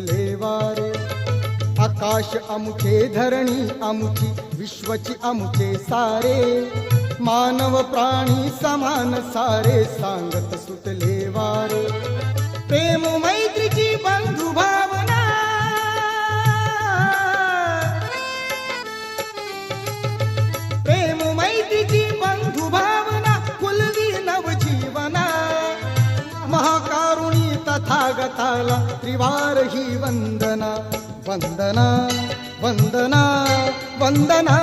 लेवारे आकाश अमुचे धरणी अमुची विश्वची अमुचे सारे मानव प्राणी समान सारे सांगत सुटले वारे प्रेम मैत्रीची बंधु भावना प्रेम मैत्रीची बंधु भावना कुलवी नवजीवना महाकारुणी तथागताला त्रिवार ही वंदना वंदना वंदना वंदना